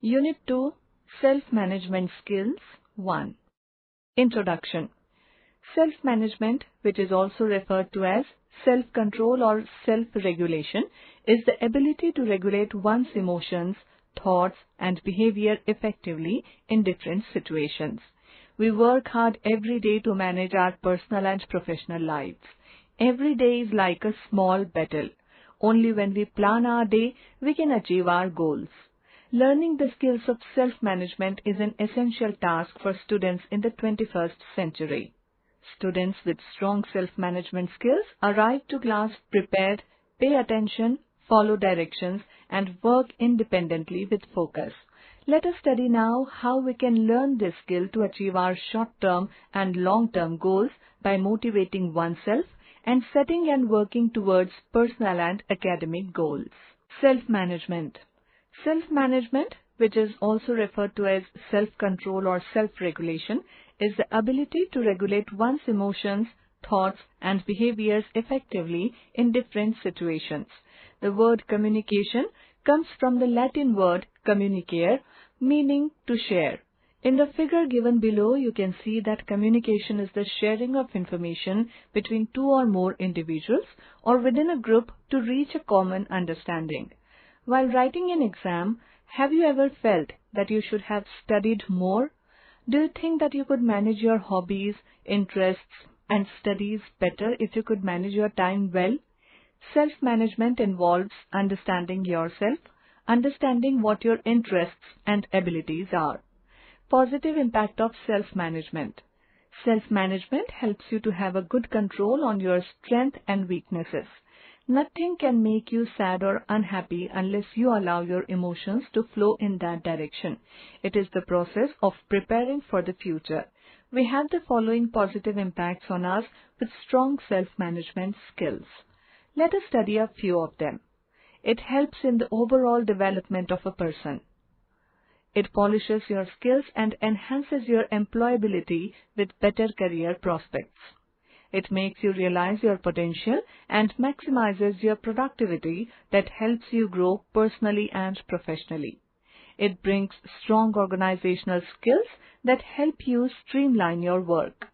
Unit 2, Self-Management Skills 1. Introduction. Self-management, which is also referred to as self-control or self-regulation, is the ability to regulate one's emotions, thoughts, and behavior effectively in different situations. We work hard every day to manage our personal and professional lives. Every day is like a small battle. Only when we plan our day, we can achieve our goals. Learning the skills of self-management is an essential task for students in the 21st century. Students with strong self-management skills arrive to class prepared, pay attention, follow directions, and work independently with focus. Let us study now how we can learn this skill to achieve our short-term and long-term goals by motivating oneself and setting and working towards personal and academic goals. Self-management. Self-management, which is also referred to as self-control or self-regulation, is the ability to regulate one's emotions, thoughts, and behaviors effectively in different situations. The word communication comes from the Latin word communicare, meaning to share. In the figure given below, you can see that communication is the sharing of information between two or more individuals or within a group to reach a common understanding. While writing an exam, have you ever felt that you should have studied more? Do you think that you could manage your hobbies, interests, and studies better if you could manage your time well? Self-management involves understanding yourself, understanding what your interests and abilities are. Positive impact of self-management. Self-management helps you to have a good control on your strengths and weaknesses. Nothing can make you sad or unhappy unless you allow your emotions to flow in that direction. It is the process of preparing for the future. We have the following positive impacts on us with strong self-management skills. Let us study a few of them. It helps in the overall development of a person. It polishes your skills and enhances your employability with better career prospects. It makes you realize your potential and maximizes your productivity that helps you grow personally and professionally. It brings strong organizational skills that help you streamline your work.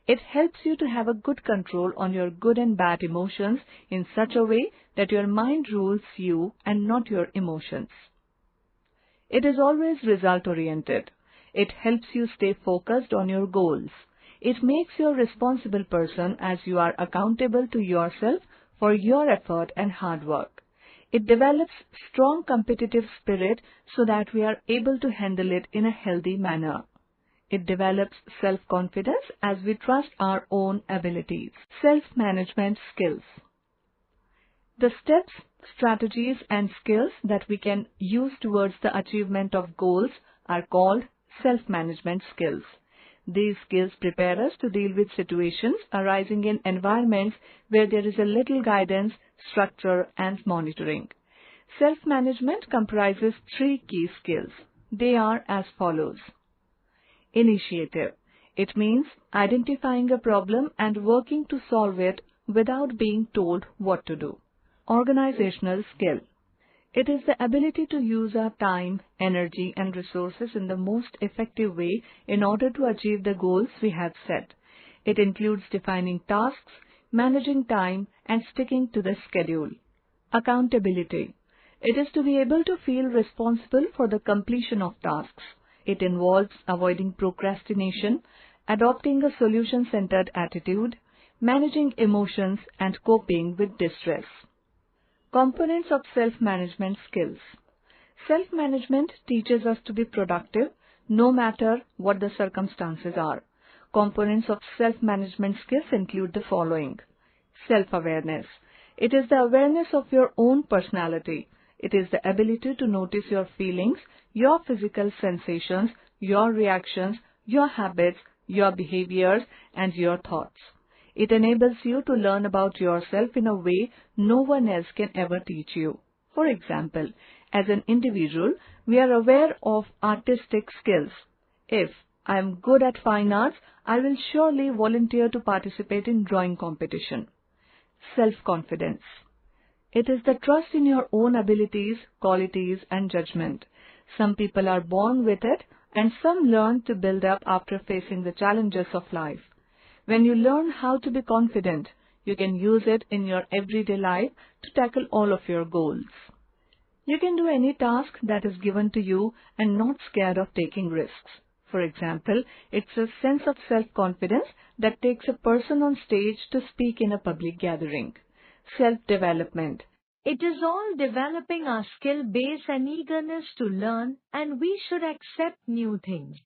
It helps you to have a good control on your good and bad emotions in such a way that your mind rules you and not your emotions. It is always result-oriented. It helps you stay focused on your goals. It makes you a responsible person as you are accountable to yourself for your effort and hard work. It develops strong competitive spirit so that we are able to handle it in a healthy manner. It develops self-confidence as we trust our own abilities. Self-management skills. The steps, strategies, and skills that we can use towards the achievement of goals are called self-management skills. These skills prepare us to deal with situations arising in environments where there is a little guidance, structure, and monitoring. Self-management comprises three key skills. They are as follows. Initiative. It means identifying a problem and working to solve it without being told what to do. Organizational skill. It is the ability to use our time, energy, and resources in the most effective way in order to achieve the goals we have set. It includes defining tasks, managing time, and sticking to the schedule. Accountability. It is to be able to feel responsible for the completion of tasks. It involves avoiding procrastination, adopting a solution-centered attitude, managing emotions, and coping with distress. Components of self-management skills. Self-management teaches us to be productive no matter what the circumstances are. Components of self-management skills include the following. Self-awareness. It is the awareness of your own personality. It is the ability to notice your feelings, your physical sensations, your reactions, your habits, your behaviors, and your thoughts. It enables you to learn about yourself in a way no one else can ever teach you. For example, as an individual, we are aware of artistic skills. If I am good at fine arts, I will surely volunteer to participate in drawing competition. Self-confidence. It is the trust in your own abilities, qualities, and judgment. Some people are born with it, and some learn to build up after facing the challenges of life. When you learn how to be confident, you can use it in your everyday life to tackle all of your goals. You can do any task that is given to you and not scared of taking risks. For example, it's a sense of self-confidence that takes a person on stage to speak in a public gathering. Self-development. It is all developing our skill base and eagerness to learn, and we should accept new things.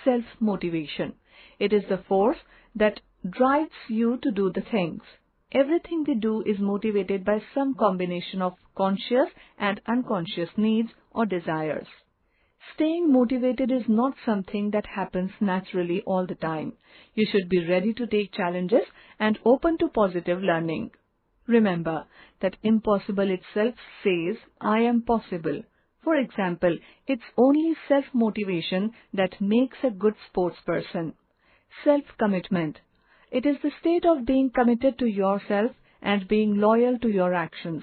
Self-motivation. It is the force that drives you to do the things. Everything we do is motivated by some combination of conscious and unconscious needs or desires. Staying motivated is not something that happens naturally all the time. You should be ready to take challenges and open to positive learning. Remember that impossible itself says, I am possible. For example, it's only self-motivation that makes a good sportsperson. Self-commitment. It is the state of being committed to yourself and being loyal to your actions.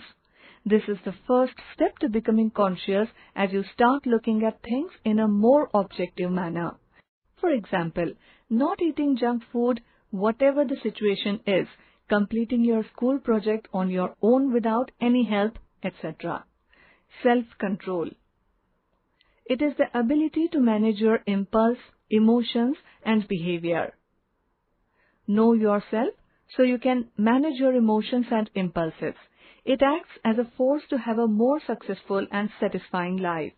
This is the first step to becoming conscious as you start looking at things in a more objective manner. For example, not eating junk food, whatever the situation is, completing your school project on your own without any help, etc. Self-control. It is the ability to manage your impulse, emotions, and behavior. Know yourself so you can manage your emotions and impulses. It acts as a force to have a more successful and satisfying life.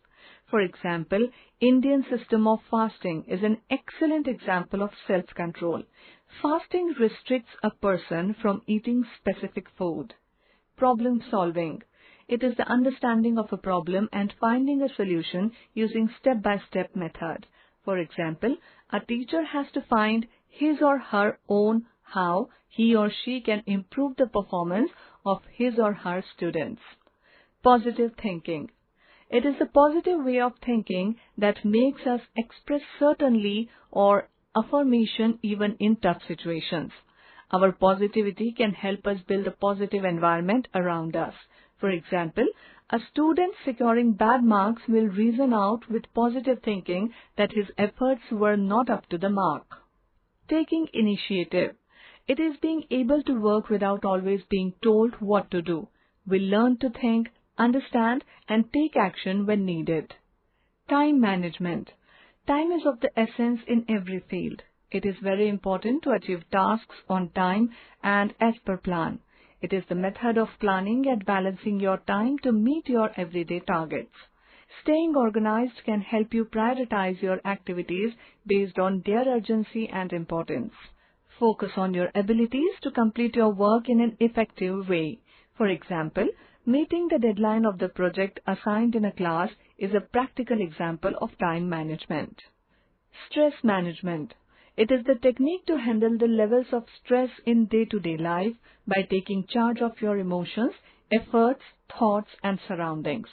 For example, Indian system of fasting is an excellent example of self-control. Fasting restricts a person from eating specific food. Problem solving. It is the understanding of a problem and finding a solution using step-by-step method. For example, a teacher has to find his or her own how he or she can improve the performance of his or her students. Positive thinking. It is a positive way of thinking that makes us express certainty or affirmation even in tough situations. Our positivity can help us build a positive environment around us. For example, a student securing bad marks will reason out with positive thinking that his efforts were not up to the mark. Taking initiative. It is being able to work without always being told what to do. We learn to think, understand, and take action when needed. Time management. Time is of the essence in every field. It is very important to achieve tasks on time and as per plan. It is the method of planning and balancing your time to meet your everyday targets. Staying organized can help you prioritize your activities based on their urgency and importance. Focus on your abilities to complete your work in an effective way. For example, meeting the deadline of the project assigned in a class is a practical example of time management. Stress management. It is the technique to handle the levels of stress in day-to-day life by taking charge of your emotions, efforts, thoughts, and surroundings.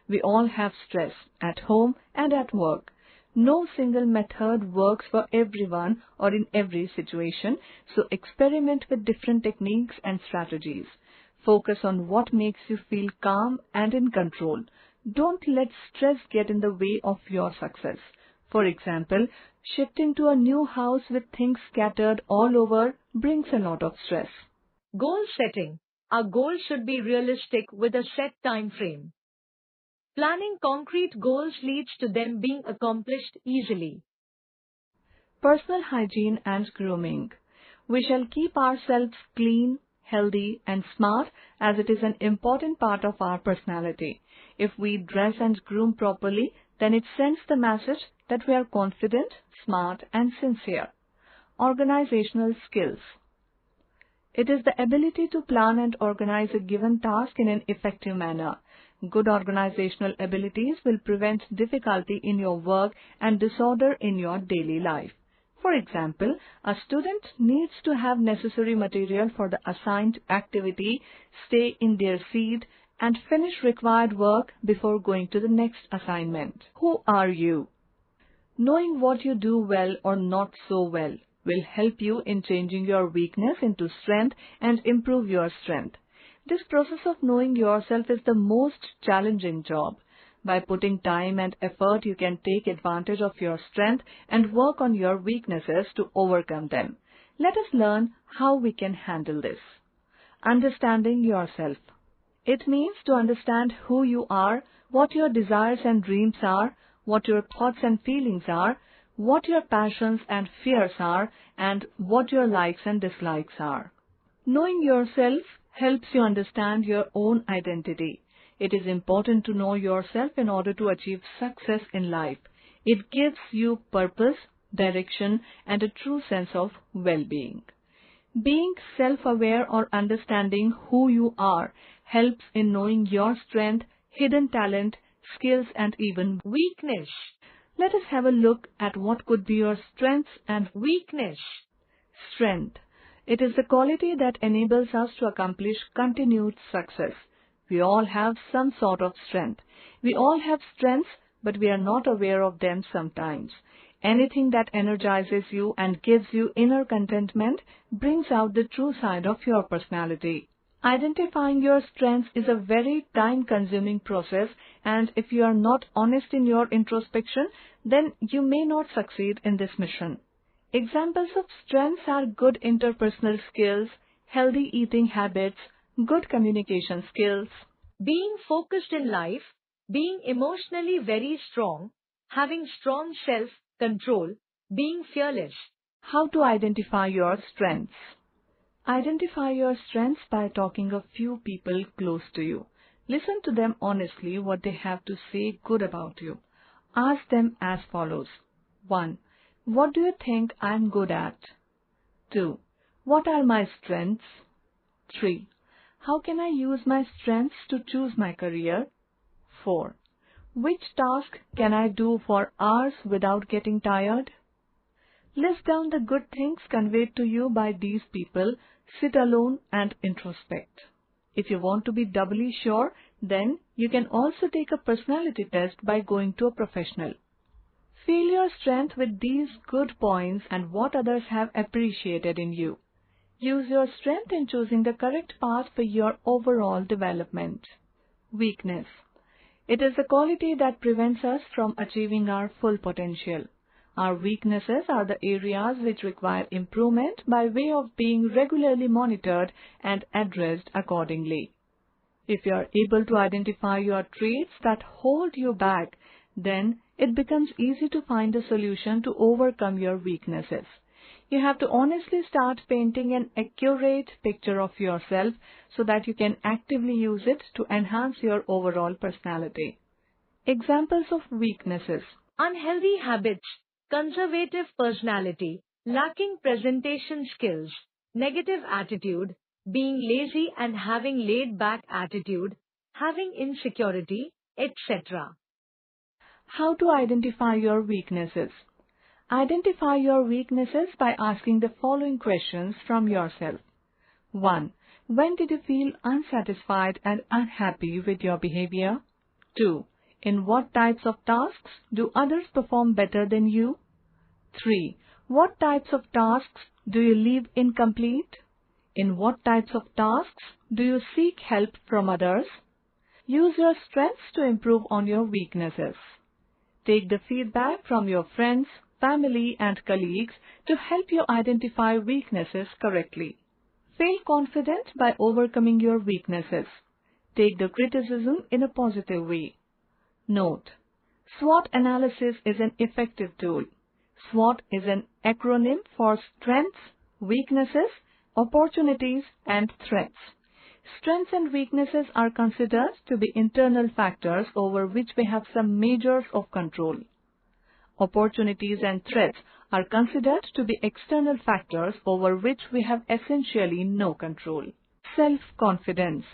We all have stress at home and at work. No single method works for everyone or in every situation, so experiment with different techniques and strategies. Focus on what makes you feel calm and in control. Don't let stress get in the way of your success. For example, shifting to a new house with things scattered all over brings a lot of stress. Goal setting. Our goals should be realistic with a set time frame. Planning concrete goals leads to them being accomplished easily. Personal hygiene and grooming. We shall keep ourselves clean, healthy, and smart as it is an important part of our personality. If we dress and groom properly, then it sends the message that we are confident, smart, and sincere. Organizational skills. It is the ability to plan and organize a given task in an effective manner. Good organizational abilities will prevent difficulty in your work and disorder in your daily life. For example, a student needs to have necessary material for the assigned activity, stay in their seat, and finish required work before going to the next assignment. Who are you? Knowing what you do well or not so well will help you in changing your weakness into strength and improve your strength. This process of knowing yourself is the most challenging job. By putting time and effort, you can take advantage of your strength and work on your weaknesses to overcome them. Let us learn how we can handle this. Understanding yourself. It means to understand who you are, what your desires and dreams are, what your thoughts and feelings are, what your passions and fears are, and what your likes and dislikes are. Knowing yourself helps you understand your own identity. It is important to know yourself in order to achieve success in life. It gives you purpose, direction, and a true sense of well-being. Being self-aware or understanding who you are helps in knowing your strength, hidden talent, skills, and even Weakness. let us have a look at what could be your strengths and Weakness. strength. It is the quality that enables us to accomplish continued success. We all have some sort of strength. We all have strengths, but we are not aware of them sometimes. Anything that energizes you and gives you inner contentment brings out the true side of your personality. Identifying your strengths is a very time-consuming process, and if you are not honest in your introspection, then you may not succeed in this mission. Examples of strengths are good interpersonal skills, healthy eating habits, good communication skills. Being focused in life, being emotionally very strong, having strong self-control, being fearless. How to identify your strengths? Identify your strengths by talking to a few people close to you. Listen to them honestly what they have to say good about you. Ask them as follows. 1. What do you think I'm good at? 2. What are my strengths? 3. How can I use my strengths to choose my career? 4. Which task can I do for hours without getting tired? List down the good things conveyed to you by these people, sit alone and introspect. If you want to be doubly sure, then you can also take a personality test by going to a professional. Feel your strength with these good points and what others have appreciated in you. Use your strength in choosing the correct path for your overall development. Weakness. It is the quality that prevents us from achieving our full potential. Our weaknesses are the areas which require improvement by way of being regularly monitored and addressed accordingly. If you are able to identify your traits that hold you back, then it becomes easy to find a solution to overcome your weaknesses. You have to honestly start painting an accurate picture of yourself so that you can actively use it to enhance your overall personality. Examples of weaknesses. Unhealthy habits, conservative personality, lacking presentation skills, negative attitude, being lazy and having laid-back attitude, having insecurity, etc. How to identify your weaknesses? Identify your weaknesses by asking the following questions from yourself. 1. When did you feel unsatisfied and unhappy with your behavior? 2. In what types of tasks do others perform better than you? 3. What types of tasks do you leave incomplete? In what types of tasks do you seek help from others? Use your strengths to improve on your weaknesses. Take the feedback from your friends, family, and colleagues to help you identify weaknesses correctly. Feel confident by overcoming your weaknesses. Take the criticism in a positive way. Note: SWOT analysis is an effective tool. SWOT is an acronym for strengths, weaknesses, opportunities, and threats. Strengths and weaknesses are considered to be internal factors over which we have some measures of control. Opportunities and threats are considered to be external factors over which we have essentially no control. Self-confidence.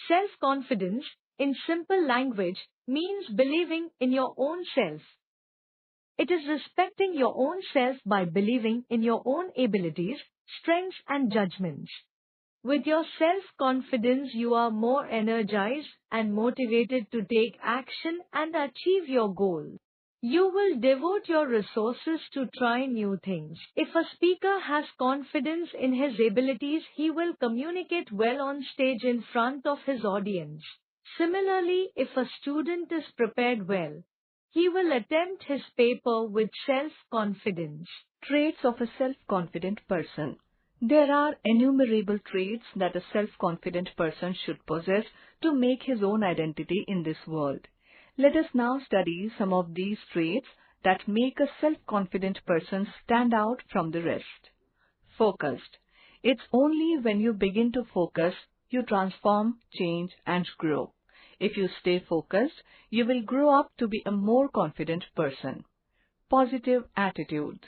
Self-confidence, in simple language, means believing in your own self. It is respecting your own self by believing in your own abilities, strengths, and judgments. With your self-confidence, you are more energized and motivated to take action and achieve your goal. You will devote your resources to try new things. If a speaker has confidence in his abilities, he will communicate well on stage in front of his audience. Similarly, if a student is prepared well, he will attempt his paper with self-confidence. Traits of a self-confident person. There are innumerable traits that a self-confident person should possess to make his own identity in this world. Let us now study some of these traits that make a self-confident person stand out from the rest. Focused. It's only when you begin to focus, you transform, change, and grow. If you stay focused, you will grow up to be a more confident person. Positive attitude.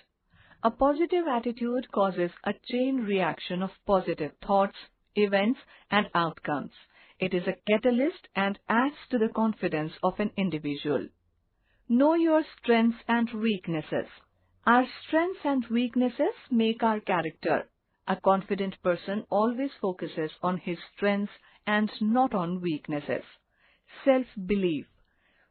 A positive attitude causes a chain reaction of positive thoughts, events, and outcomes. It is a catalyst and adds to the confidence of an individual. Know your strengths and weaknesses. Our strengths and weaknesses make our character. A confident person always focuses on his strengths and not on weaknesses. Self-belief.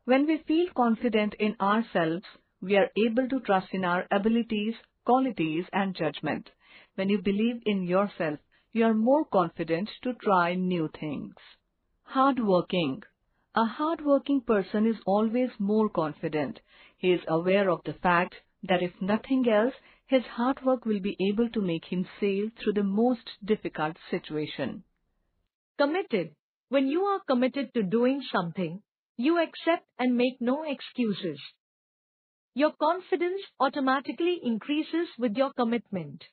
When we feel confident in ourselves, we are able to trust in our abilities, qualities, and judgment. When you believe in yourself, you are more confident to try new things. Hardworking. A hardworking person is always more confident. He is aware of the fact that if nothing else, his hard work will be able to make him sail through the most difficult situation. Committed. When you are committed to doing something, you accept and make no excuses. Your confidence automatically increases with your commitment.